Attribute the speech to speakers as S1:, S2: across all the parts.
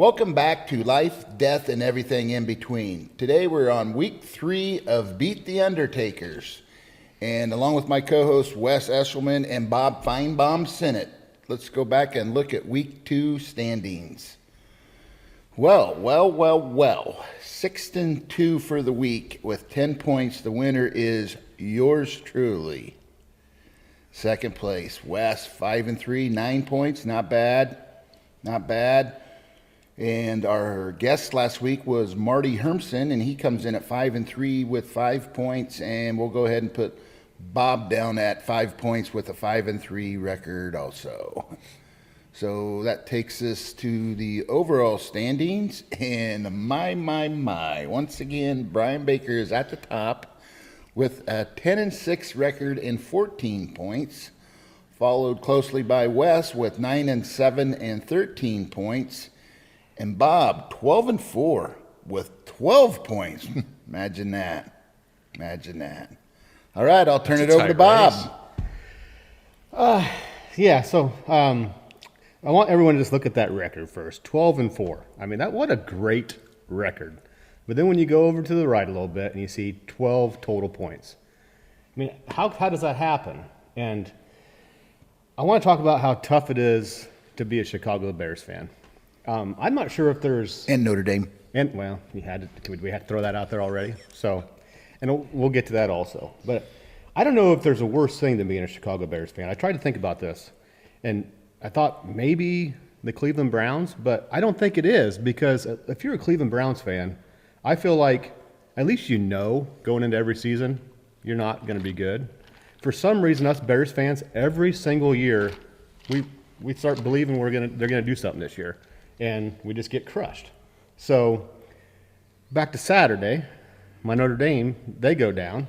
S1: Welcome back to Life, Death, and Everything in Between. Today we're on week 3 of Beat the Undertakers. And along with my co-hosts Wes Eshelman and Bob Feinbaum Sennett, let's go back and look at week 2 standings. Well. 6-2 for the week with 10 points. The winner is yours truly. Second place, Wes, 5-3, 9 points. Not bad. And our guest last week was Marty Hermson, and he comes in at 5-3 with 5 points. And we'll go ahead and put Bob down at 5 points with a 5-3 record also. So that takes us to the overall standings. And my. Once again, Brian Baker is at the top with a 10-6 record and 14 points. Followed closely by Wes with 9-7 and 13 points. And Bob, 12-4 with 12 points. Imagine that. All right, I'll turn it over to Bob.
S2: So I want everyone to just look at that record first. 12-4. I mean, what a great record. But then when you go over to the right a little bit and you see 12 total points. I mean, how does that happen? And I want to talk about how tough it is to be a Chicago Bears fan. I'm not sure if there's...
S1: And Notre Dame.
S2: And, well, we had to throw that out there already. So, and we'll get to that also. But I don't know if there's a worse thing than being a Chicago Bears fan. I tried to think about this, and I thought maybe the Cleveland Browns, but I don't think it is, because if you're a Cleveland Browns fan, I feel like at least you know going into every season you're not going to be good. For some reason, us Bears fans, every single year, we start believing they're going to do something this year, and we just get crushed. So back to Saturday, my Notre Dame, they go down,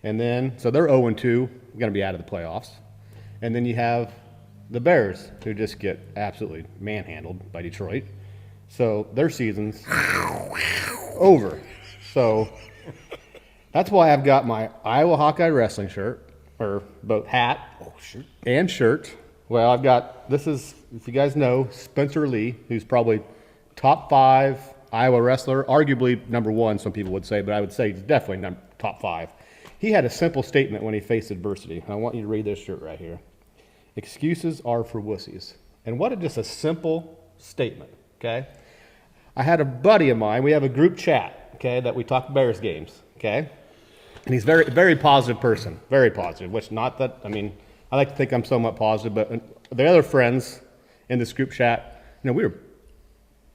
S2: and then so they're 0-2, going to be out of the playoffs, and then you have the Bears, who just get absolutely manhandled by Detroit. So their season's over. So that's why I've got my Iowa Hawkeye wrestling shirt, or both hat and shirt. Well, I've got, this is, if you guys know, Spencer Lee, who's probably top 5 Iowa wrestler, arguably number 1, some people would say, but I would say he's definitely top 5. He had a simple statement when he faced adversity. I want you to read this shirt right here. Excuses are for wussies. And what just a simple statement, okay? I had a buddy of mine, we have a group chat, okay, that we talk Bears games, okay? And he's very, very positive person, very positive, which not that, I mean, I like to think I'm somewhat positive, but the other friends in this group chat, we were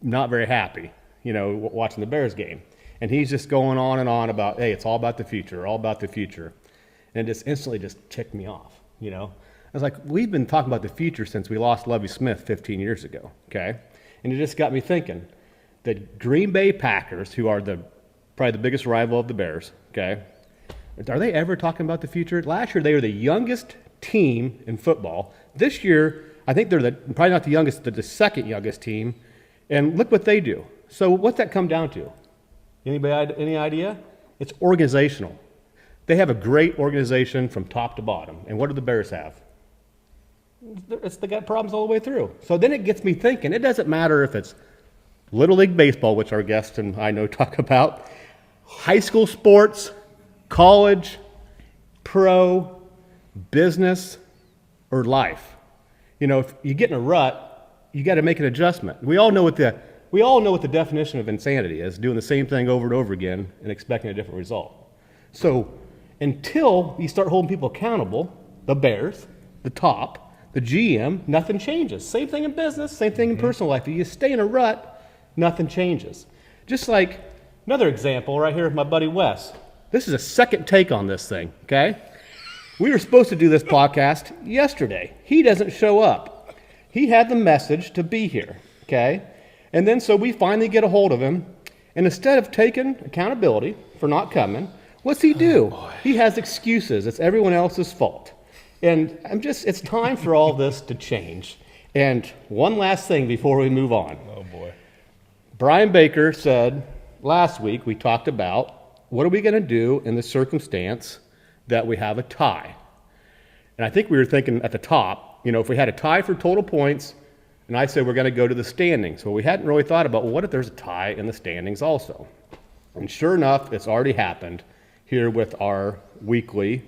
S2: not very happy, watching the Bears game. And he's just going on and on about, hey, it's all about the future, And it just instantly just ticked me off, I was like, we've been talking about the future since we lost Lovie Smith 15 years ago, okay? And it just got me thinking, the Green Bay Packers, who are probably the biggest rival of the Bears, okay? Are they ever talking about the future? Last year, they were the youngest team in football. This year, I think they're probably not the youngest, they're the second youngest team. And look what they do. So what's that come down to? Anybody, any idea? It's organizational. They have a great organization from top to bottom. And what do the Bears have? They got problems all the way through. So then it gets me thinking, it doesn't matter if it's Little League Baseball, which our guest and I know talk about, high school sports, college, pro, business, or life. If you get in a rut, you got to make an adjustment. We all know what the definition of insanity is, doing the same thing over and over again and expecting a different result. So until you start holding people accountable, the Bears, the top, the GM, nothing changes. Same thing in business, same thing in personal life. If you stay in a rut, nothing changes. Just like another example right here with my buddy Wes. This is a second take on this thing, okay? We were supposed to do this podcast yesterday. He doesn't show up. He had the message to be here, okay? And then so we finally get a hold of him, and instead of taking accountability for not coming, what's he do? He has excuses. It's everyone else's fault. And it's time for all this to change. And one last thing before we move on.
S3: Oh, boy.
S2: Brian Baker said last week, we talked about what are we going to do in the circumstance that we have a tie. And I think we were thinking at the top, if we had a tie for total points, And I said we're going to go to the standings. Well, we hadn't really thought about, well, what if there's a tie in the standings also? And sure enough, it's already happened here with our weekly.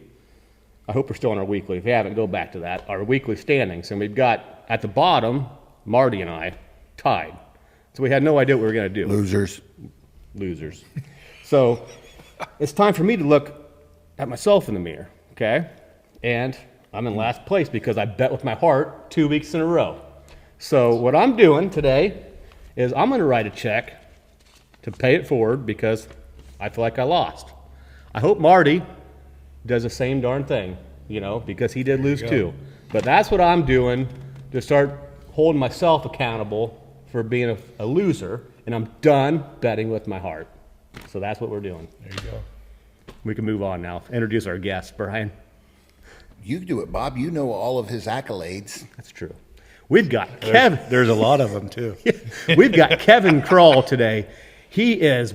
S2: I hope we're still on our weekly. If you haven't, go back to that. Our weekly standings. And we've got, at the bottom, Marty and I tied. So we had no idea what we were going to do. Losers. So it's time for me to look at myself in the mirror, okay? And I'm in last place because I bet with my heart 2 weeks in a row. So what I'm doing today is I'm going to write a check to pay it forward because I feel like I lost. I hope Marty does the same darn thing, because he did lose too. But that's what I'm doing to start holding myself accountable for being a loser, and I'm done betting with my heart. So that's what we're doing.
S3: There you go.
S2: We can move on now. Introduce our guest, Brian.
S1: You do it, Bob. You know all of his accolades.
S2: That's true. We've got Kevin.
S3: There's a lot of them, too.
S2: We've got Kevin Crall today. He is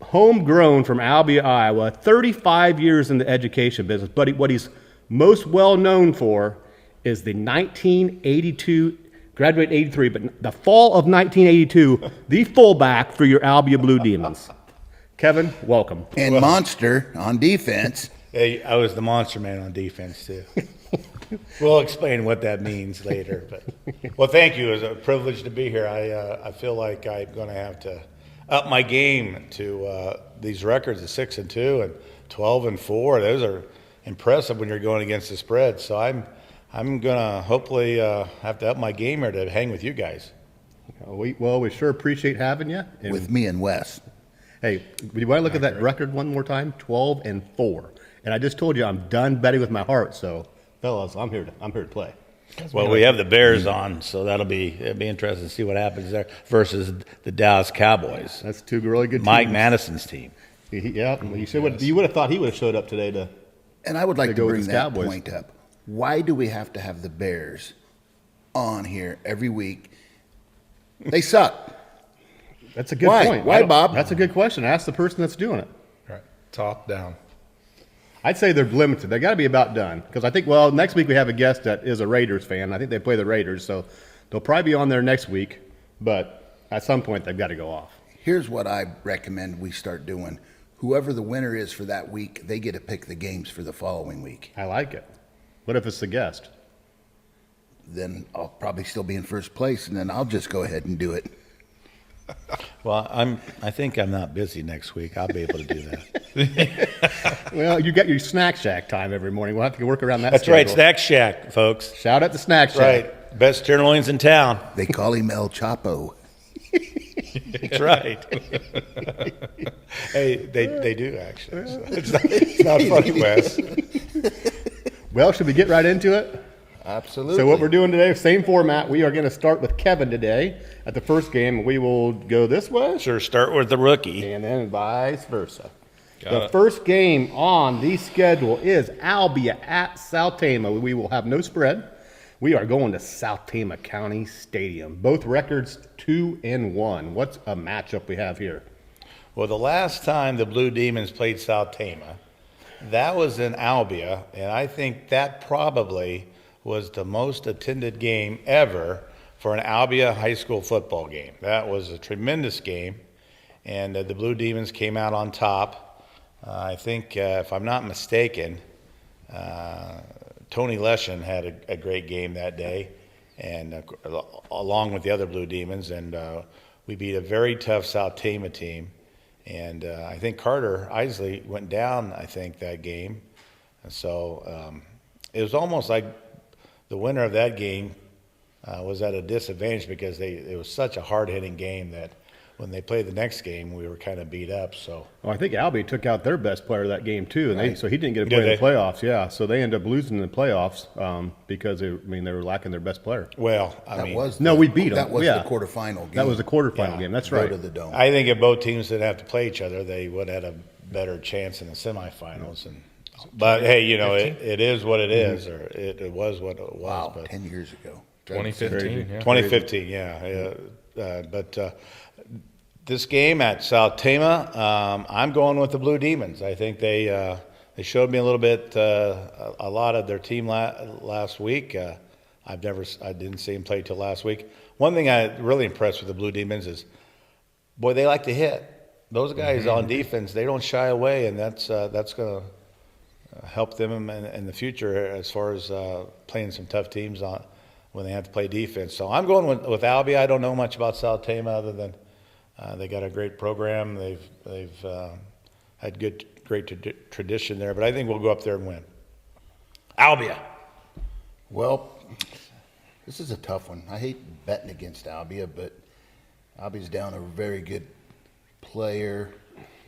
S2: homegrown from Albia, Iowa, 35 years in the education business. But what he's most well known for is the 1982, graduated 83, but the fall of 1982, the fullback for your Albia Blue Demons. Kevin, welcome.
S1: And Monster on defense.
S3: Hey, I was the monster man on defense, too. We'll explain what that means later. But well, thank you. It's a privilege to be here. I feel like I'm going to have to up my game to these records of 6-2 and 12-4. Those are impressive when you're going against the spread. So I'm going to hopefully have to up my game here to hang with you guys.
S2: We sure appreciate having you. And
S1: With me and Wes.
S2: hey, do you want to look at that record one more time? 12-4. And I just told you I'm done betting with my heart. So, fellas, I'm here to play.
S3: Well, we have the Bears on, so it'll be interesting to see what happens there versus the Dallas Cowboys.
S2: That's two really good teams.
S3: Mike Madison's team.
S2: Yeah, you would have thought he would have showed up today to.
S1: And I would like to
S2: go with
S1: bring
S2: the
S1: that
S2: Cowboys.
S1: point up. Why do we have to have the Bears on here every week? They suck.
S2: That's a good
S1: Why?
S2: point.
S1: Why, Bob?
S2: That's a good question. Ask the person that's doing it.
S4: Right. Top down.
S2: I'd say they're limited. They got to be about done because I think. Well, next week we have a guest that is a Raiders fan. I think they play the Raiders, so they'll probably be on there next week. But at some point they've got to go off.
S1: Here's what I recommend we start doing. Whoever the winner is for that week, they get to pick the games for the following week.
S2: I like it. What if it's the guest?
S1: Then I'll probably still be in first place, and then I'll just go ahead and do it.
S3: Well, I think I'm not busy next week. I'll be able to do that.
S2: Well, you got your Snack Shack time every morning. We'll have to work around that.
S3: That's
S2: schedule.
S3: right, Snack Shack, folks.
S2: Shout out to Snack Shack.
S3: Right, best tenderloins in town.
S1: They call him El Chapo.
S3: That's right. Hey, they do actually. So it's not funny, Wes.
S2: Well, should we get right into it?
S1: Absolutely.
S2: So what we're doing today, same format. We are going to start with Kevin today at the first game. We will go this way.
S3: Sure, start with the rookie.
S2: And then vice versa.
S4: Got
S2: The
S4: it.
S2: first game on the schedule is Albia at South Tama. We will have no spread. We are going to South Tama County Stadium. Both records 2-1. What's a matchup we have here?
S3: Well, the last time the Blue Demons played South Tama, that was in Albia, and I think that probably was the most attended game ever for an Albia high school football game. That was a tremendous game, and the Blue Demons came out on top. I think, if I'm not mistaken, Tony Leshen had a great game that day, and along with the other Blue Demons, and we beat a very tough South Tama team. And I think Carter Isley went down, I think, that game. And so it was almost like the winner of that game was at a disadvantage because it was such a hard-hitting game that when they played the next game, we were kind of beat up. So
S2: Well, I think Albia took out their best player that game too, and so he didn't get to
S3: Did
S2: play in the
S3: they?
S2: playoffs. Yeah, so they ended up losing in the playoffs because they were lacking their best player.
S3: well,
S2: we beat them.
S1: That was
S2: Yeah.
S1: the quarterfinal game.
S2: That was the quarterfinal
S3: Yeah.
S2: game. That's
S1: Go
S2: right.
S1: to the Dome.
S3: I think if both teams didn't have to play each other, they would have had a better chance in the semifinals. But hey, it is what it is, or it was what it was.
S1: Wow,
S3: But
S1: 10 years ago.
S4: 2015. Yeah.
S3: 2015, yeah. But this game at South Tama, I'm going with the Blue Demons. I think they showed me a little bit, a lot of their team last week. I didn't see him play till last week. One thing I really impressed with the Blue Demons is, boy, they like to hit. Those guys on defense, they don't shy away, and that's going to help them in the future as far as playing some tough teams when they have to play defense. So I'm going with Albia. I don't know much about South Tama other than they got a great program. They've had great tradition there, but I think we'll go up there and win. Albia.
S1: Well, this is a tough one. I hate betting against Albia, but Albia's down a very good player.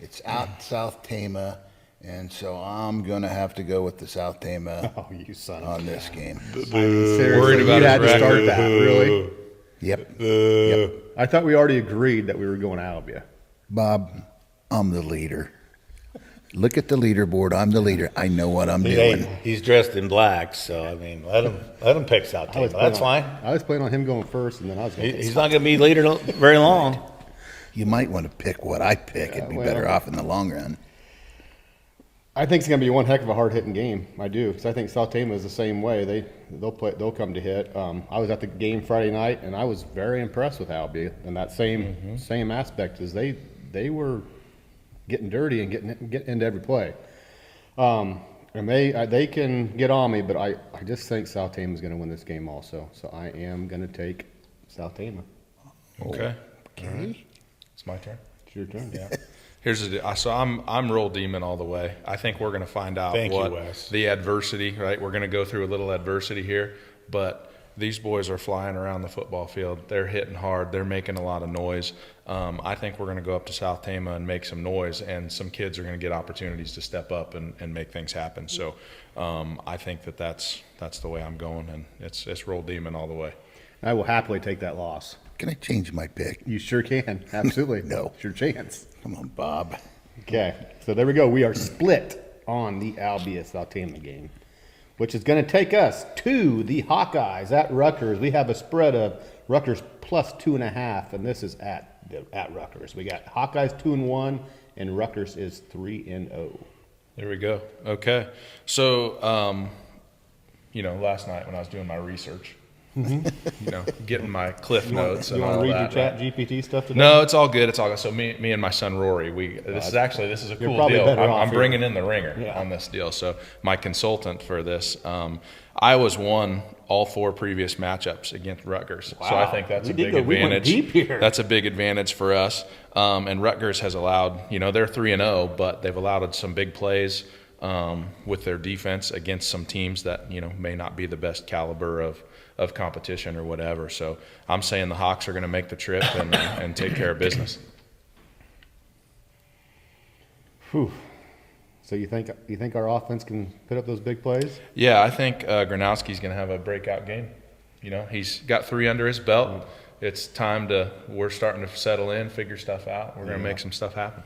S1: It's out South Tama, and so I'm going to have to go with the South Tama
S2: Oh, you son of
S1: on this game.
S2: Seriously,
S4: Worried about
S2: you had
S4: his
S2: to start
S4: record.
S2: that, really?
S1: Yep.
S2: I thought we already agreed that we were going Albia.
S1: Bob, I'm the leader. Look at the leaderboard. I'm the leader. I know what I'm
S3: Hey,
S1: doing.
S3: he's dressed in black, so I mean, let him pick South Tama. That's fine.
S2: I was planning on him going first, and then I was going to
S3: He's not going to be leader very long.
S1: You might want to pick what I pick. It'd be better off in the long run.
S2: I think it's going to be one heck of a hard-hitting game. I do, because I think South Tama is the same way. They'll come to hit. I was at the game Friday night, and I was very impressed with Albia in that same aspect, as they were getting dirty and getting into every play. And they can get on me, but I just think South Tama is going to win this game also. So I am going to take South Tama.
S4: Okay.
S1: Okay.
S4: It's my turn.
S2: It's your turn.
S4: Yeah. Here's the deal. So I'm roll demon all the way. I think we're going to find out
S3: Thank you,
S4: what
S3: Wes.
S4: the adversity, right? We're going to go through a little adversity here, but these boys are flying around the football field. They're hitting hard. They're making a lot of noise. I think we're going to go up to South Tama and make some noise, and some kids are going to get opportunities to step up and make things happen. So I think that's the way I'm going, and it's roll demon all the way.
S2: I will happily take that loss.
S1: Can I change my pick?
S2: You sure can. Absolutely.
S1: No.
S2: It's your chance.
S1: Come on, Bob.
S2: Okay, so there we go. We are split on the Albia South Tama game, which is going to take us to the Hawkeyes at Rutgers. We have a spread of Rutgers plus 2.5, and this is at Rutgers. We got Hawkeyes 2-1, and Rutgers is 3-0.
S4: There we go. Okay. So, last night when I was doing my research, getting my cliff notes and
S2: You
S4: all
S2: want to read
S4: that.
S2: your Chat
S4: right?
S2: GPT stuff today?
S4: No, it's all good. It's all good. So me and my son Rory, this is a
S2: You're
S4: cool
S2: probably
S4: deal.
S2: better
S4: I'm
S2: off
S4: bringing in the ringer
S2: Yeah.
S4: on this deal. So my consultant for this, Iowa's won all 4 previous matchups against Rutgers. So I
S2: Wow.
S4: think that's
S2: We
S4: a
S2: did
S4: big
S2: go- we went
S4: advantage.
S2: deep here.
S4: That's a big advantage for us. And Rutgers has allowed, they're 3-0, but they've allowed some big plays with their defense against some teams that may not be the best caliber of competition or whatever. So I'm saying the Hawks are going to make the trip and take care of business.
S2: Whew. So you think our offense can put up those big plays?
S4: Yeah, I think Gronowski's going to have a breakout game. He's got 3 under his belt. It's time we're starting to settle in, figure stuff out. We're going to make some stuff happen.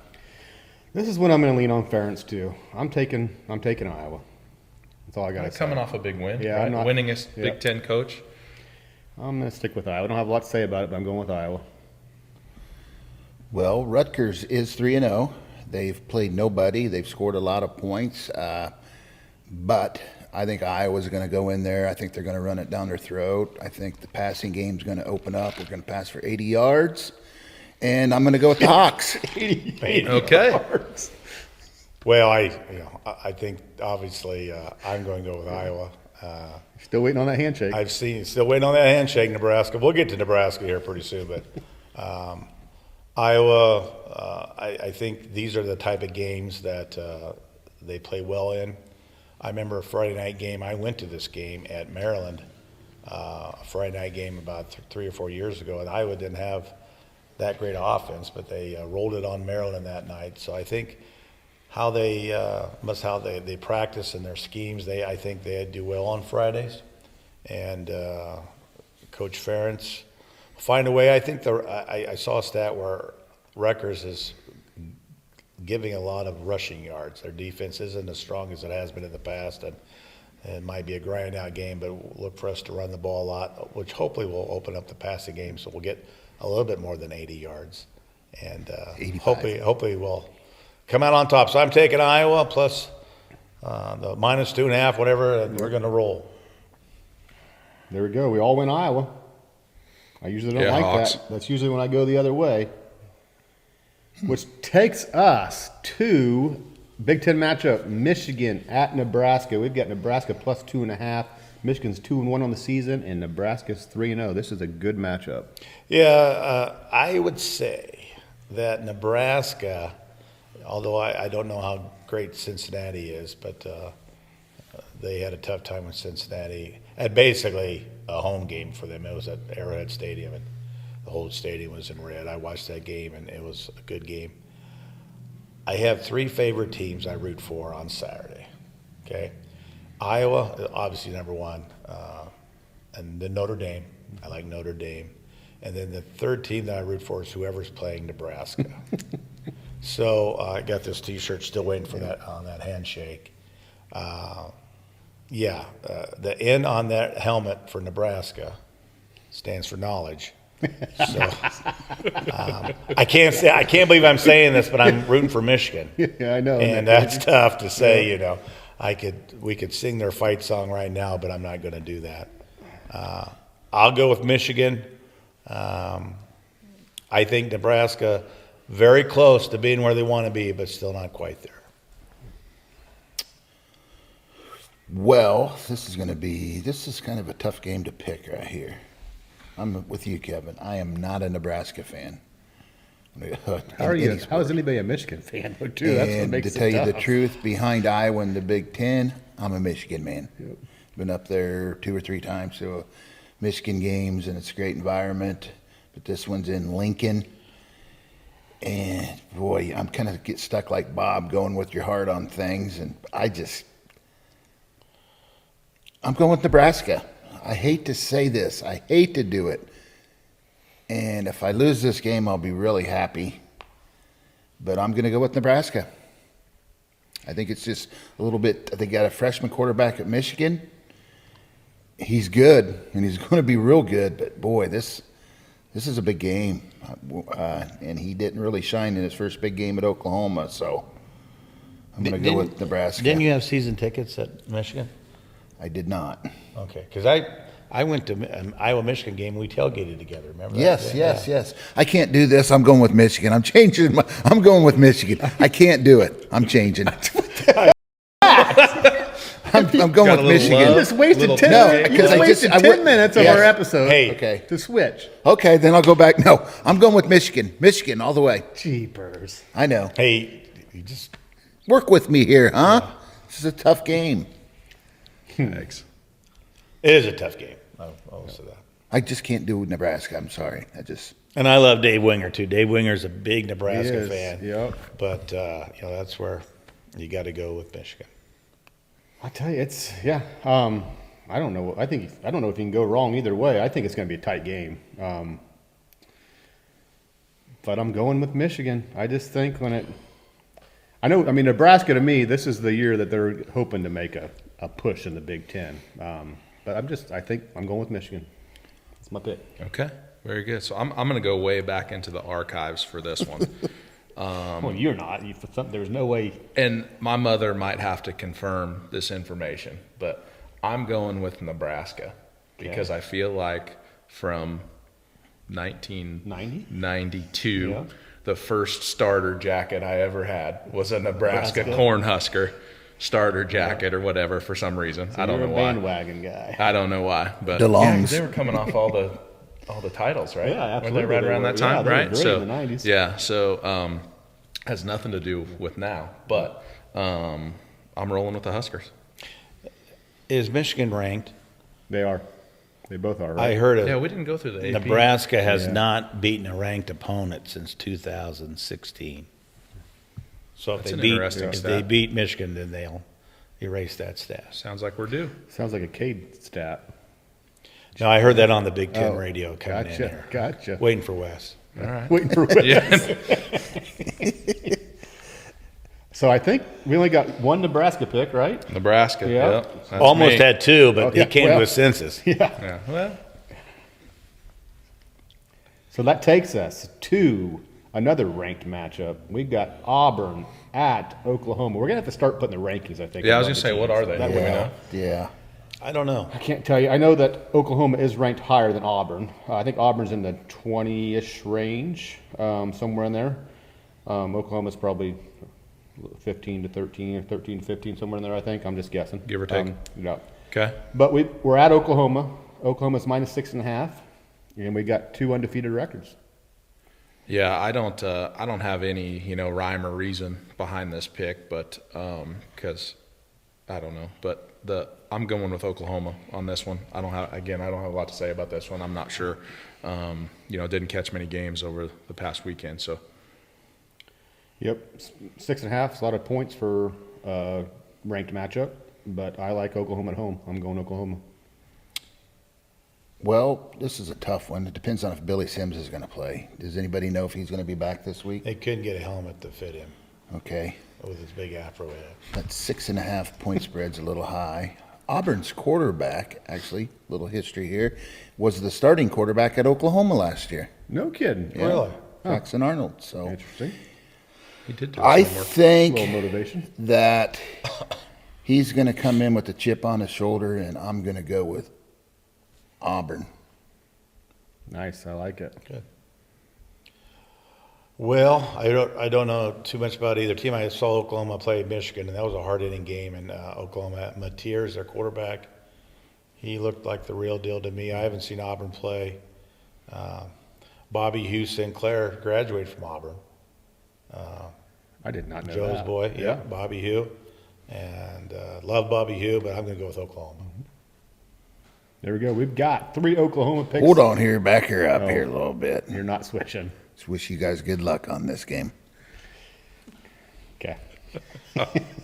S2: This is when I'm going to lean on Ferentz too. I'm taking Iowa. That's all I got to say.
S4: Coming off a big win,
S2: Yeah,
S4: right?
S2: I'm not-
S4: Winningest
S2: yeah.
S4: Big Ten coach.
S2: I'm going to stick with Iowa. I don't have a lot to say about it, but I'm going with Iowa.
S1: Well, Rutgers is 3-0. They've played nobody. They've scored a lot of points. But I think Iowa's going to go in there. I think they're going to run it down their throat. I think the passing game's going to open up. We're going to pass for 80 yards. And I'm going to go with the Hawks.
S4: Okay.
S3: Well, I think obviously I'm going to go with Iowa.
S2: Still waiting on that handshake.
S3: Still waiting on that handshake, Nebraska. We'll get to Nebraska here pretty soon, but Iowa, I think these are the type of games that they play well in. I remember a Friday night game. I went to this game at Maryland, a Friday night game about 3 or 4 years ago, and Iowa didn't have that great offense, but they rolled it on Maryland that night. So I think how they practice and their schemes, I think they do well on Fridays. And Coach Ferentz find a way. I think I saw a stat where Rutgers is giving a lot of rushing yards. Their defense isn't as strong as it has been in the past, and it might be a grind out game, but look for us to run the ball a lot, which hopefully will open up the passing game, so we'll get a little bit more than 80 yards, and
S1: 85.
S3: hopefully we'll come out on top. So I'm taking Iowa plus the -2.5, whatever, and we're going to roll.
S2: There we go. We all went Iowa. I usually don't
S4: Yeah,
S2: like
S4: Hawks.
S2: that. That's usually when I go the other way. Which takes us to Big Ten matchup, Michigan at Nebraska. We've got Nebraska plus 2.5. Michigan's 2-1 on the season, and Nebraska's 3-0. This is a good matchup.
S3: Yeah, I would say that Nebraska, although I don't know how great Cincinnati is, but they had a tough time with Cincinnati. Had basically a home game for them. It was at Arrowhead Stadium, and the whole stadium was in red. I watched that game, and it was a good game. I have 3 favorite teams I root for on Saturday. Okay, Iowa, obviously number 1, and then Notre Dame. I like Notre Dame, and then the third team that I root for is whoever's playing Nebraska. So I got this T-shirt, still waiting for that on that handshake. The N on that helmet for Nebraska stands for knowledge. So I can't believe I'm saying this, but I'm rooting for Michigan.
S2: Yeah, I know.
S3: And that's tough to say. You know, we could sing their fight song right now, but I'm not going to do that. I'll go with Michigan. I think Nebraska very close to being where they want to be, but still not quite there.
S1: Well, this is kind of a tough game to pick right here. I'm with you, Kevin. I am not a Nebraska fan.
S2: How are you? How is anybody a Michigan fan? Too? That's what
S1: And
S2: makes
S1: to
S2: it
S1: tell you the
S2: tough.
S1: truth, behind Iowa in the Big Ten, I'm a Michigan man.
S2: Yep.
S1: Been up there 2 or 3 times, so Michigan games, and it's a great environment. But this one's in Lincoln. And boy, I'm kind of get stuck like Bob, going with your heart on things. And I'm going with Nebraska. I hate to say this. I hate to do it. And if I lose this game, I'll be really happy. But I'm going to go with Nebraska. I think it's just a little bit. They got a freshman quarterback at Michigan. He's good, and he's going to be real good. But boy, this is a big game. And he didn't really shine in his first big game at Oklahoma. So I'm going to go with Nebraska.
S3: Didn't you have season tickets at Michigan?
S1: I did not.
S3: Okay, because I went to an Iowa-Michigan game. We tailgated together. Remember that?
S1: Yes,
S3: Yeah.
S1: yes. I can't do this. I'm going with Michigan. I'm going with Michigan. I can't do it. I'm changing. I'm going with Michigan.
S2: You just wasted 10
S1: No,
S2: minutes. You
S1: because
S2: just
S1: I just-
S2: wasted
S1: I
S2: 10
S1: would-
S2: minutes of
S1: Yes.
S2: our episode
S3: Hey.
S1: Okay.
S2: to switch.
S1: Okay, then I'll go back. No, I'm going with Michigan. Michigan all the way.
S2: Jeepers.
S1: I know.
S3: Hey, you just
S1: Work with me here, huh? This is a tough game.
S4: Thanks.
S3: it is a tough game. I'll say that.
S1: I just can't do Nebraska. I'm sorry.
S3: And I love Dave Winger too. Dave Winger's a big
S2: He
S3: Nebraska
S2: is,
S3: fan.
S2: yep.
S3: But that's where you got to go with Michigan.
S2: I tell you, I don't know. I don't know if you can go wrong either way. I think it's going to be a tight game. But I'm going with Michigan. I just think Nebraska, to me, this is the year that they're hoping to make a push in the Big Ten. But I think I'm going with Michigan. That's my pick.
S4: Okay, very good. So I'm going to go way back into the archives for this one.
S2: Well, you're not. There's no way.
S4: And my mother might have to confirm this information, but I'm going with Nebraska because I feel like from 1992,
S2: Yeah.
S4: the first starter jacket I ever had was a Nebraska Cornhusker starter jacket or whatever for some reason. I don't
S2: You're
S4: know
S2: a
S4: why.
S2: bandwagon guy.
S4: I don't know why, but
S1: DeLongs.
S4: yeah, 'cause they were coming off all the titles, right?
S2: Yeah, absolutely.
S4: Were they right
S2: They
S4: around
S2: were.
S4: that time,
S2: Yeah, they were
S4: right?
S2: great
S4: So
S2: in the 90s.
S4: yeah, so has nothing to do with now, but I'm rolling with the Huskers.
S3: Is Michigan ranked?
S2: They are. They both are,
S3: I
S2: right?
S3: heard
S4: Yeah,
S3: it.
S4: we didn't go through the AP.
S3: Nebraska has not beaten a ranked opponent since 2016. So
S4: That's
S3: if
S4: an
S3: they
S4: interesting stat.
S3: beat Michigan, then they'll erase that stat.
S4: Sounds like we're due.
S2: Sounds like a Cade stat.
S3: No, I heard that on the Big Ten radio coming in here.
S2: Gotcha.
S3: Waiting for Wes.
S4: All right.
S2: Waiting for Wes.
S4: Yeah.
S2: So I think we only got one Nebraska pick, right?
S4: Nebraska.
S2: Yeah.
S4: Yep. That's
S3: Almost
S4: me.
S3: had two, but
S2: Okay,
S3: he came
S2: well.
S3: to a census.
S2: Yeah.
S4: Yeah. Well,
S2: So that takes us to another ranked matchup. We've got Auburn at Oklahoma. We're gonna have to start putting the rankings, I think.
S4: yeah, I was
S2: of
S4: gonna
S2: the
S4: say, what
S2: teams.
S4: are they?
S2: That
S4: Do we
S2: way-
S4: know?
S1: Yeah.
S3: I don't know.
S2: I can't tell you. I know that Oklahoma is ranked higher than Auburn. I think Auburn's in the 20-ish range, somewhere in there. Oklahoma's probably 15 to 13 or 13 to 15, somewhere in there, I think. I'm just guessing.
S4: Give or take.
S2: Yeah.
S4: Okay.
S2: But we're at Oklahoma. Oklahoma's minus 6.5, and we got 2 undefeated records.
S4: Yeah, I don't have any, rhyme or reason behind this pick, but because I don't know, but I'm going with Oklahoma on this one. I don't have a lot to say about this one. I'm not sure. Didn't catch many games over the past weekend, so.
S2: Yep, 6.5 is a lot of points for ranked matchup, but I like Oklahoma at home. I'm going Oklahoma.
S1: Well, this is a tough one. It depends on if Billy Sims is going to play. Does anybody know if he's going to be back this week?
S3: They couldn't get a helmet to fit him
S1: Okay.
S3: with his big afro head.
S1: That 6.5 point spread's a little high. Auburn's quarterback, actually, little history here, was the starting quarterback at Oklahoma last year.
S2: No kidding.
S1: Yeah.
S3: Really?
S1: Jackson Arnold. So
S2: Interesting.
S4: He did do
S1: I
S4: some work.
S1: think
S2: A little motivation.
S1: that he's going to come in with a chip on his shoulder, and I'm going to go with Auburn.
S2: Nice, I like it.
S3: Good. Well, I don't know too much about either team. I saw Oklahoma play Michigan, and that was a hard-hitting game. And Oklahoma, Mateers, their quarterback, he looked like the real deal to me. I haven't seen Auburn play. Bobby Hugh Sinclair graduated from Auburn.
S2: I did not know
S3: Joe's
S2: that.
S3: boy, yeah, Bobby Hugh. And love Bobby Hugh, but I'm going to go with Oklahoma.
S2: There we go. We've got 3 Oklahoma picks.
S1: Hold on here, back her up here a little bit.
S2: You're not switching.
S1: Just wish you guys good luck on this game.
S2: Okay.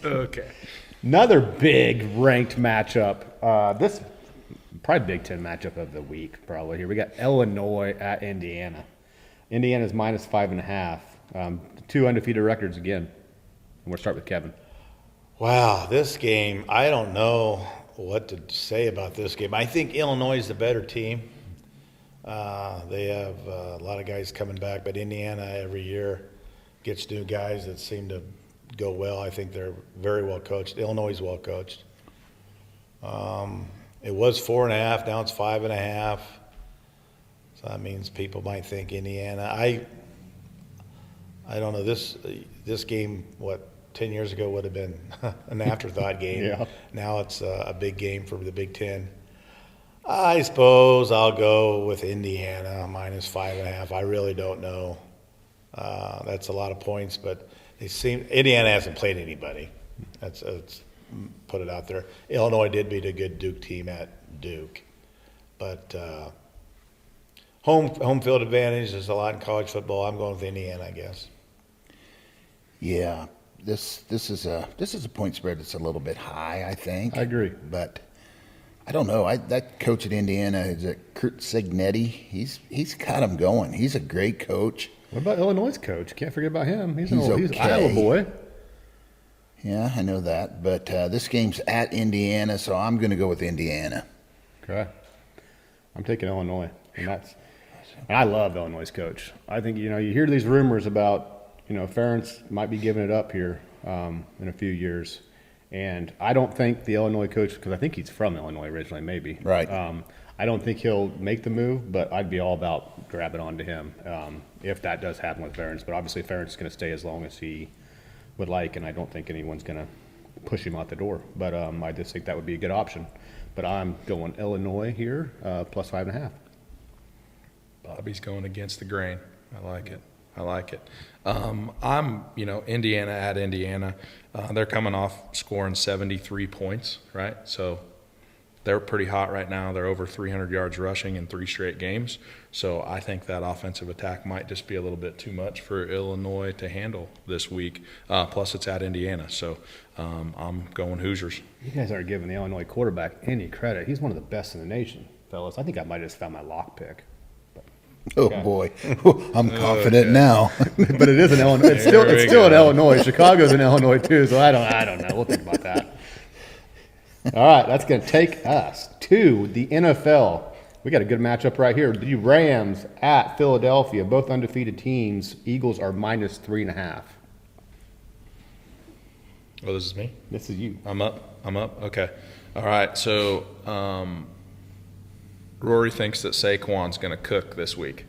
S4: Okay.
S2: Another big ranked matchup. This probably Big Ten matchup of the week, probably here. We got Illinois at Indiana. Indiana's minus 5.5. 2 undefeated records again. And we'll start with Kevin.
S3: Wow, this game, I don't know what to say about this game. I think Illinois is the better team. They have a lot of guys coming back, but Indiana every year gets new guys that seem to go well. I think they're very well coached. Illinois is well coached. It was 4.5, now it's 5.5. So that means people might think Indiana. I don't know. This game, 10 years ago would have been an afterthought game.
S2: Yeah.
S3: Now it's a big game for the Big Ten. I suppose I'll go with Indiana minus 5.5. I really don't know. That's a lot of points, but Indiana hasn't played anybody. Let's put it out there. Illinois did beat a good Duke team at Duke, but home field advantage is a lot in college football. I'm going with Indiana, I guess.
S1: Yeah, this is a point spread that's a little bit high, I think.
S2: I agree.
S1: But I don't know. That coach at Indiana is Kurt Cignetti. He's got him going. He's a great coach.
S2: What about Illinois' coach? Can't forget about him. He's
S1: okay.
S2: Iowa boy.
S1: Yeah, I know that. But this game's at Indiana, so I'm going to go with Indiana.
S2: Okay. I'm taking Illinois, and I love Illinois' coach. I think you hear these rumors about Ferentz might be giving it up here in a few years, and I don't think the Illinois coach, because I think he's from Illinois originally, maybe.
S1: Right.
S2: I don't think he'll make the move, but I'd be all about grabbing onto him if that does happen with Ferentz. But obviously, Ferentz is going to stay as long as he would like, and I don't think anyone's going to push him out the door. But I just think that would be a good option. But I'm going Illinois here, plus 5.5.
S4: Bobby's going against the grain. I like it. I'm, Indiana at Indiana. They're coming off scoring 73 points, right? So they're pretty hot right now. They're over 300 yards rushing in 3 straight games. So I think that offensive attack might just be a little bit too much for Illinois to handle this week. Plus, it's at Indiana. So I'm going Hoosiers.
S2: You guys aren't giving the Illinois quarterback any credit. He's one of the best in the nation, fellas. I think I might have just found my lock pick.
S1: Oh, boy. I'm confident now.
S2: But it is an Illinois. It's still in Illinois. Chicago's in Illinois too. So I don't know. We'll think about that. All right, that's going to take us to the NFL. We got a good matchup right here. The Rams at Philadelphia, both undefeated teams. Eagles are minus 3.5.
S4: Oh, this is me?
S2: This is you.
S4: I'm up. Okay. All right. So Rory thinks that Saquon's going to cook this week.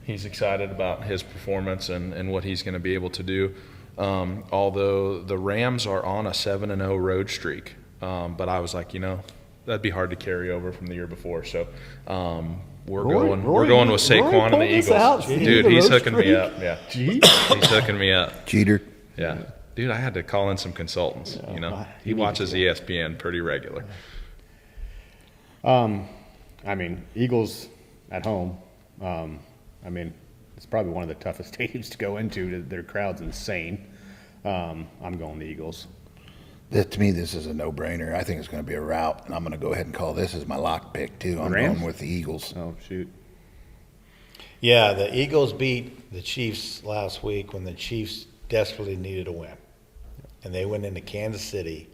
S4: He's excited about his performance and what he's going to be able to do. Although the Rams are on a 7-0 road streak. But I was like, that'd be hard to carry over from the year before. So we're going with Saquon and the Eagles. Dude, he's hooking me up. Yeah. He's hooking me up.
S1: Cheater.
S4: Yeah. Dude, I had to call in some consultants, He watches ESPN pretty regular.
S2: Eagles at home. It's probably one of the toughest stadiums to go into. Their crowd's insane. I'm going the Eagles.
S1: To me, this is a no-brainer. I think it's going to be a rout, and I'm going to go ahead and call this as my lock pick, too. I'm
S2: Rams?
S1: going with the Eagles.
S2: Oh, shoot.
S3: Yeah, the Eagles beat the Chiefs last week when the Chiefs desperately needed a win. And they went into Kansas City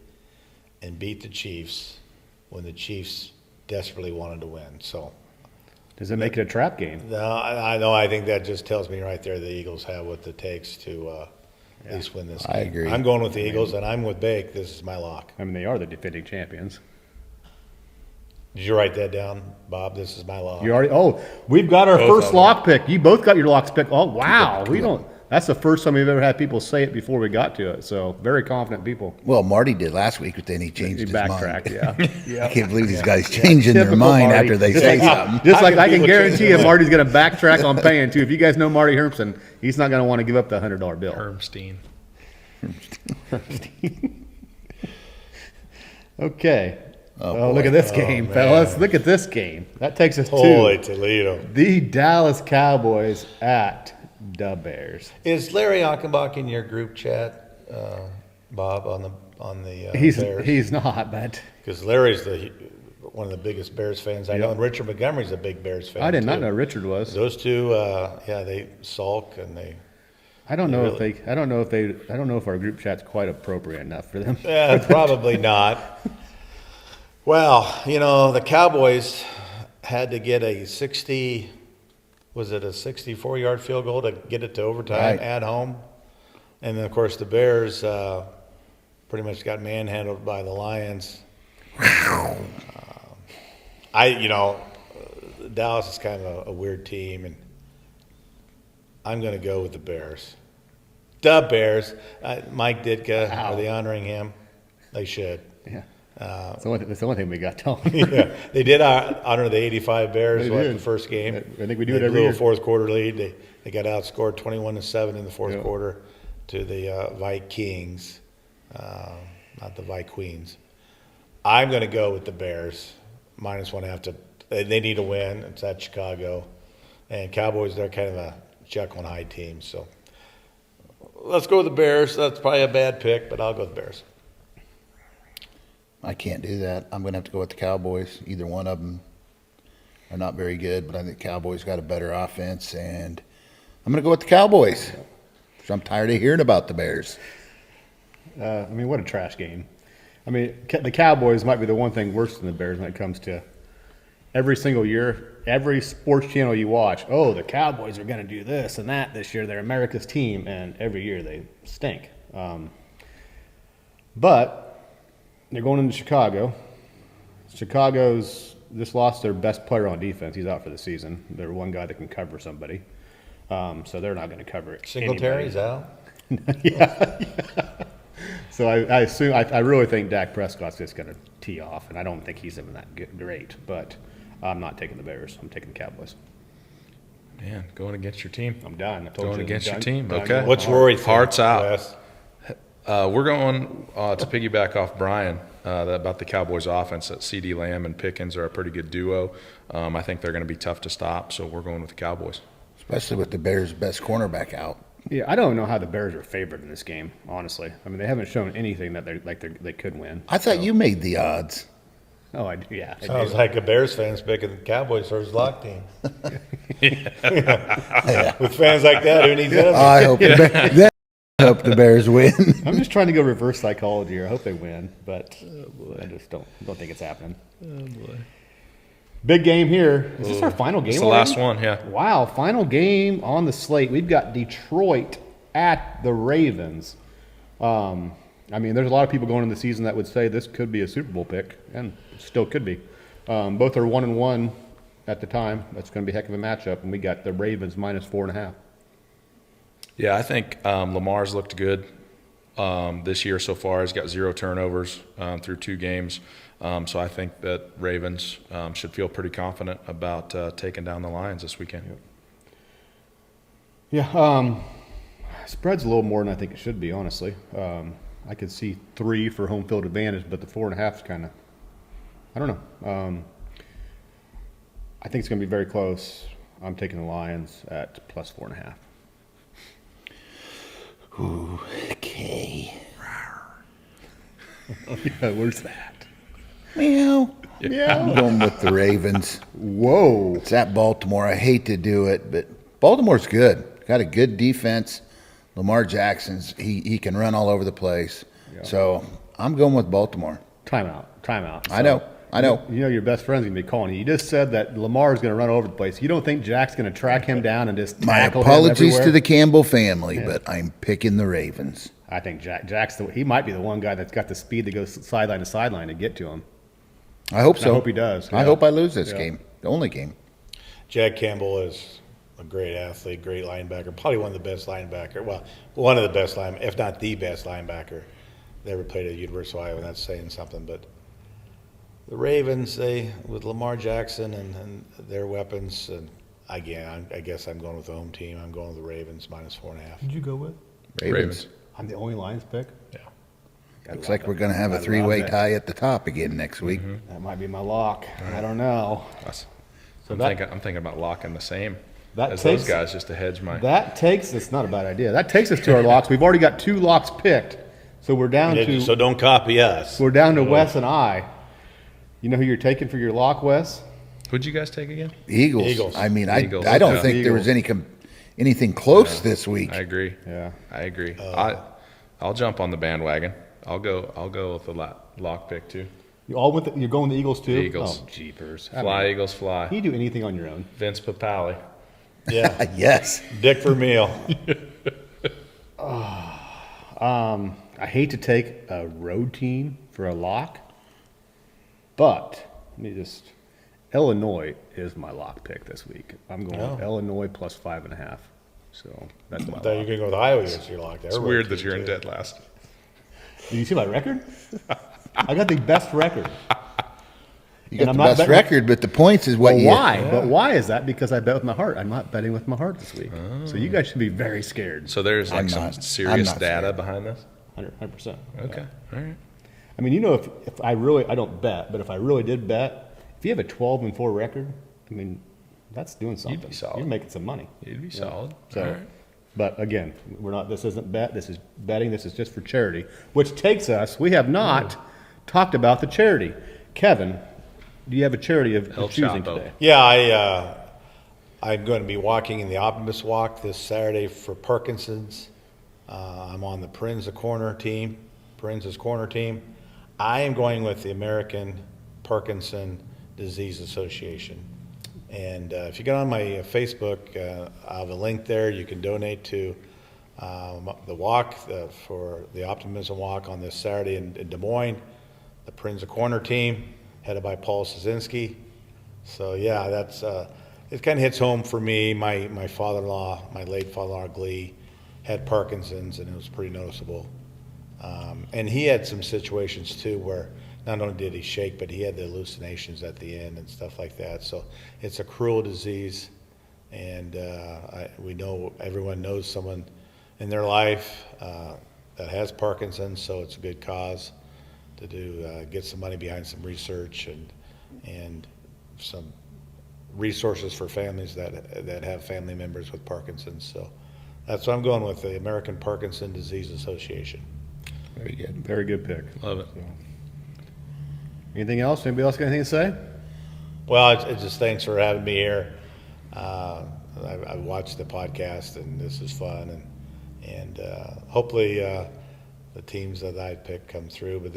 S3: and beat the Chiefs when the Chiefs desperately wanted to win. So,
S2: does it make it a trap game?
S3: no, I know. I think that just tells me right there the Eagles have what it takes to at least win this game.
S1: I agree.
S3: I'm going with the Eagles, and I'm with Bake. This is my lock.
S2: They are the defending champions.
S3: Did you write that down, Bob? This is my lock.
S2: You already. Oh, we've got our
S4: Both
S2: first
S4: of
S2: lock pick. You both got your locks picked. Oh, wow. We don't. That's the first time we've ever had people say it before we got to it. So very confident people.
S1: Well, Marty did last week, but then he changed
S2: He
S1: his
S2: backtracked.
S1: mind.
S2: Yeah.
S1: I can't believe these guys changing their
S2: Typical
S1: mind
S2: Marty.
S1: after they say something.
S2: Just like
S3: How
S2: I
S3: can
S2: can
S3: people
S2: guarantee
S3: change
S2: you,
S3: their mind?
S2: Marty's going to backtrack on paying too. If you guys know Marty Hermson, he's not going to want to give up the $100 bill.
S4: Hermstein.
S2: Okay.
S1: Oh,
S2: look at this game,
S3: man.
S2: fellas. Look at this game. That takes us
S3: Holy
S2: to
S3: Toledo.
S2: the Dallas Cowboys at the Bears.
S3: Is Larry Achenbach in your group chat, Bob, on the Bears?
S2: He's not, but
S3: Because Larry's one of the biggest Bears fans I know, and Richard Montgomery's a big Bears fan.
S2: I did not
S3: too.
S2: know Richard was.
S3: Those two, they sulk and they.
S2: I don't know
S3: really-
S2: if I don't know if our group chat's quite appropriate enough for them.
S3: Probably not. Well, the Cowboys had to get a 64-yard field goal to get it to overtime
S1: Right.
S3: at home, and then of course the Bears pretty much got manhandled by the Lions. Dallas is kind of a weird team, and I'm going to go with the Bears. The Bears. Mike Ditka,
S2: Wow.
S3: are they honoring him? They should.
S2: Yeah. That's the only thing we got done.
S3: Yeah, they did honor the 85 Bears
S2: They
S3: the
S2: did.
S3: first game.
S2: I think we do
S3: They
S2: it every
S3: blew
S2: year.
S3: a fourth quarter lead. They got outscored 21-7 in the fourth quarter to the Vikings, not the Vikings. I'm going to go with the Bears -1.5. They need a win. It's at Chicago, and Cowboys, they're kind of a Jekyll and Hyde team. So let's go with the Bears. That's probably a bad pick, but I'll go with the Bears.
S1: I can't do that. I'm going to have to go with the Cowboys. Either one of them are not very good, but I think the Cowboys got a better offense, and I'm going to go with the Cowboys. So I'm tired of hearing about the Bears.
S2: What a trash game. The Cowboys might be the one thing worse than the Bears when it comes to every single year, every sports channel you watch. Oh, the Cowboys are going to do this and that this year. They're America's team, and every year they stink. But they're going into Chicago. Chicago's just lost their best player on defense. He's out for the season. They're one guy that can cover somebody. So they're not going to cover it.
S3: Singletary's out.
S2: So I really think Dak Prescott's just going to tee off, and I don't think he's even that great. But I'm not taking the Bears. I'm taking the Cowboys.
S4: Man, going against your team.
S2: I'm done. I told
S4: Going
S2: you,
S4: against
S2: I'm
S4: your
S2: done.
S4: team,
S2: Done.
S4: okay.
S3: What's Rory think,
S4: Hearts out.
S3: Wes?
S4: We're going to piggyback off Brian about the Cowboys offense. That CeeDee Lamb and Pickens are a pretty good duo. I think they're going to be tough to stop, so we're going with the Cowboys.
S1: Especially with the Bears' best cornerback out.
S2: Yeah, I don't know how the Bears are favored in this game, honestly. They haven't shown anything that they could win.
S1: I thought you made the odds.
S2: Oh, I do. Yeah. I
S3: Sounds
S2: do.
S3: like a Bears fan's picking the Cowboys for his lock team. With fans like that, who needs enemies?
S1: I hope I hope the Bears win.
S2: I'm just trying to go reverse psychology here. I hope they win, but I just don't think it's happening. Oh boy! Big game here. Is this our final game?
S4: It's the
S2: already?
S4: last one, yeah.
S2: Wow, final game on the slate. We've got Detroit at the Ravens. I mean, there's a lot of people going into the season that would say this could be a Super Bowl pick, and it still could be. Both are 1-1 at the time. That's going to be a heck of a matchup, and we got the Ravens minus 4.5.
S4: Yeah, I think Lamar's looked good this year so far. He's got 0 turnovers through 2 games. So I think that Ravens should feel pretty confident about taking down the Lions this weekend.
S2: Yeah, spread's a little more than I think it should be, honestly. I could see 3 for home field advantage, but the 4.5 is kind of, I don't know. I think it's going to be very close. I'm taking the Lions at plus 4.5.
S1: Okay.
S2: Yeah, where's that?
S1: Meow.
S2: Yeah.
S1: I'm going with the Ravens.
S2: Whoa.
S1: It's at Baltimore. I hate to do it, but Baltimore's good. Got a good defense. Lamar Jackson's he can run all over the place.
S2: Yeah.
S1: So I'm going with Baltimore.
S2: Timeout.
S1: I know.
S2: You know your best friend's going to be calling you. You just said that Lamar's going to run over the place. You don't think Jack's going to track him down and just
S1: My
S2: tackle him
S1: apologies
S2: everywhere?
S1: to the Campbell family, but I'm picking the Ravens.
S2: I think Jack's he might be the one guy that's got the speed that goes sideline to sideline to get to him.
S1: I hope so.
S2: I hope he does.
S1: I
S2: Yeah.
S1: hope I lose this
S2: Yeah.
S1: game. The only game.
S3: Jack Campbell is a great athlete, great linebacker, probably one of the best linebacker. Well, one of the best if not the best linebacker that ever played at University of Iowa. That's saying something, but the Ravens, with Lamar Jackson and their weapons, and again, I guess I'm going with the home team. I'm going with the Ravens minus 4.5.
S2: Did you go with?
S1: Ravens.
S2: I'm the only Lions pick.
S4: Yeah.
S1: Looks like we're going to have
S2: I
S1: a
S2: love
S1: three-way
S2: that.
S1: tie at the top again next week.
S2: That might be my lock. I don't know.
S4: I'm thinking about locking the same
S2: That
S4: as
S2: takes-
S4: those guys just to hedge my.
S2: That takes us. Not a bad idea. That takes us to our locks. We've already got 2 locks picked, so we're down to
S3: So don't copy us.
S2: Wes and I. You know who you're taking for your lock, Wes?
S4: Who'd you guys take again?
S1: Eagles.
S3: Eagles.
S1: I mean,
S4: Eagles.
S1: I don't
S4: Okay.
S1: think there was anything close this week.
S4: I agree.
S2: Yeah.
S4: I agree. I'll jump on the bandwagon. I'll go with the lock pick too.
S2: You all went. You're going the Eagles too.
S4: The Eagles.
S2: Oh, jeepers!
S4: Fly, Eagles, fly.
S2: Can you do anything on your own?
S4: Vince Papale.
S3: Yeah,
S1: Yes.
S3: Dick Vermeil.
S2: I hate to take a road team for a lock, but Illinois is my lock pick this week. I'm going with Illinois plus 5.5. So that's my
S3: I thought you were
S2: lock.
S3: going to go with Iowa against your lock there.
S4: It's weird that you're in dead last.
S2: Did you see my record? I got the best record.
S1: You
S2: And
S1: got
S2: I'm
S1: the
S2: not
S1: best
S2: betting-
S1: record, but the points is what
S2: But
S1: you.
S2: why? But why is that? Because I bet with my heart. I'm not betting with my heart this week. So you guys should be very scared.
S4: So there's like
S1: I'm
S4: some
S1: not- I'm
S4: serious
S1: not
S4: data
S1: scared.
S4: behind this.
S2: 100%.
S4: Okay. All right.
S2: I mean, if I don't bet, but if I really did bet, if you have a 12-4 record, I mean, that's doing something.
S4: solid.
S2: You're making some money.
S4: You'd be solid.
S2: So,
S4: All right.
S2: but again, this isn't bet. This is betting. This is just for charity, which takes us. We have not talked about the charity. Kevin, do you have a charity of
S4: El
S2: choosing
S4: Chapo.
S2: today?
S3: Yeah, I'm going to be walking in the Optimist Walk this Saturday for Parkinson's. I'm on the Prince's Corner team. I am going with the American Parkinson Disease Association. And if you get on my Facebook, I have a link there. You can donate to the walk for the Optimism Walk on this Saturday in Des Moines. The Prince's Corner team, headed by Paul Szynski. So yeah, that's it. Kind of hits home for me. My father-in-law, my late father-in-law Glee, had Parkinson's, and it was pretty noticeable. And he had some situations too where not only did he shake, but he had the hallucinations at the end and stuff like that. So it's a cruel disease, and we know everyone knows someone in their life that has Parkinson's. So it's a good cause to get some money behind some research and some resources for families that have family members with Parkinson's. So that's what I'm going with, the American Parkinson Disease Association.
S1: Very good.
S2: Very good pick.
S4: Love it.
S2: Anything else? Anybody else got anything to say?
S3: Well, it's just thanks for having me here. I watched the podcast, and this is fun, and hopefully the teams that I pick come through. But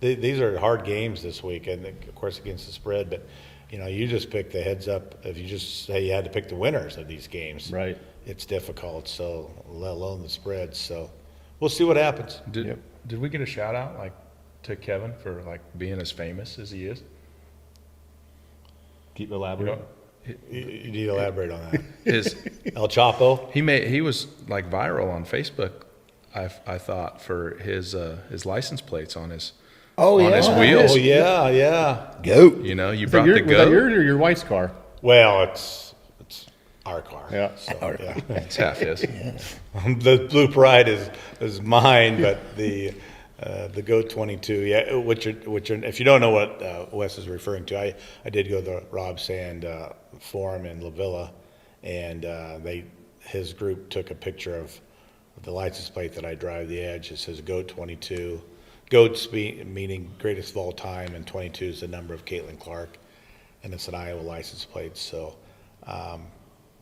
S3: these are hard games this week, and of course against the spread. But you just pick the heads up. If you just say you had to pick the winners of these games,
S2: Right.
S3: it's difficult. So let alone the spreads. So we'll see what happens.
S4: Did Did we get a shout out like to Kevin for like being as famous as he is?
S2: Keep
S4: You
S2: elaborating.
S4: know,
S3: You need to elaborate on that.
S4: his
S3: El Chapo?
S4: he was like viral on Facebook. I thought for his license plates on his
S1: Oh,
S4: on his
S1: yeah.
S4: wheels.
S3: Oh, yeah, yeah.
S1: Goat.
S4: You know, you
S2: Was that
S4: brought the
S2: was that
S4: goat.
S2: yours or your wife's car?
S3: Well, it's our car.
S2: Yeah.
S3: So, yeah.
S4: It's half his.
S3: The Blue Pride is mine, but the Goat 22, yeah. Which are, if you don't know what Wes is referring to, I did go to the Rob Sand Forum in La Villa, and his group took a picture of the license plate that I drive the Edge. It says Goat 22. Goats meaning greatest of all time, and 22 is the number of Caitlin Clark, and it's an Iowa license plate. So,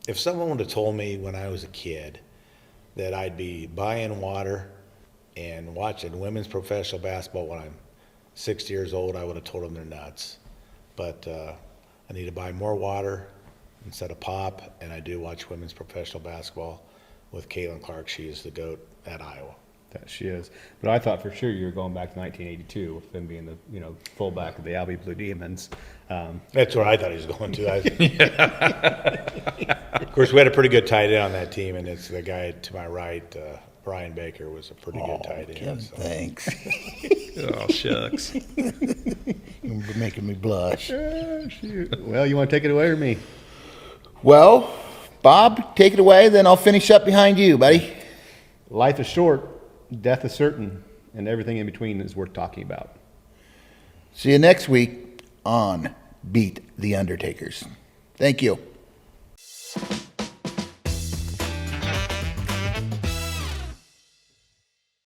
S3: if someone would have told me when I was a kid that I'd be buying water and watching women's professional basketball when I'm 60 years old, I would have told them they're nuts. But I need to buy more water instead of pop, and I do watch women's professional basketball with Caitlin Clark. She is the GOAT at Iowa.
S2: That she is. But I thought for sure you were going back to 1982 with them being the fullback of the Albia Blue Demons.
S3: That's where I thought he was going to. Of course, we had a pretty good tight end on that team, and it's the guy to my right, Brian Baker, was a pretty good tight end.
S1: Kevin,
S3: So.
S1: thanks.
S4: Oh shucks.
S1: You're making me blush.
S2: Well, you want to take it away or me?
S1: Well, Bob, take it away, then I'll finish up behind you, buddy.
S2: Life is short, death is certain, and everything in between is worth talking about.
S1: See you next week on Beat the Undertakers. Thank you.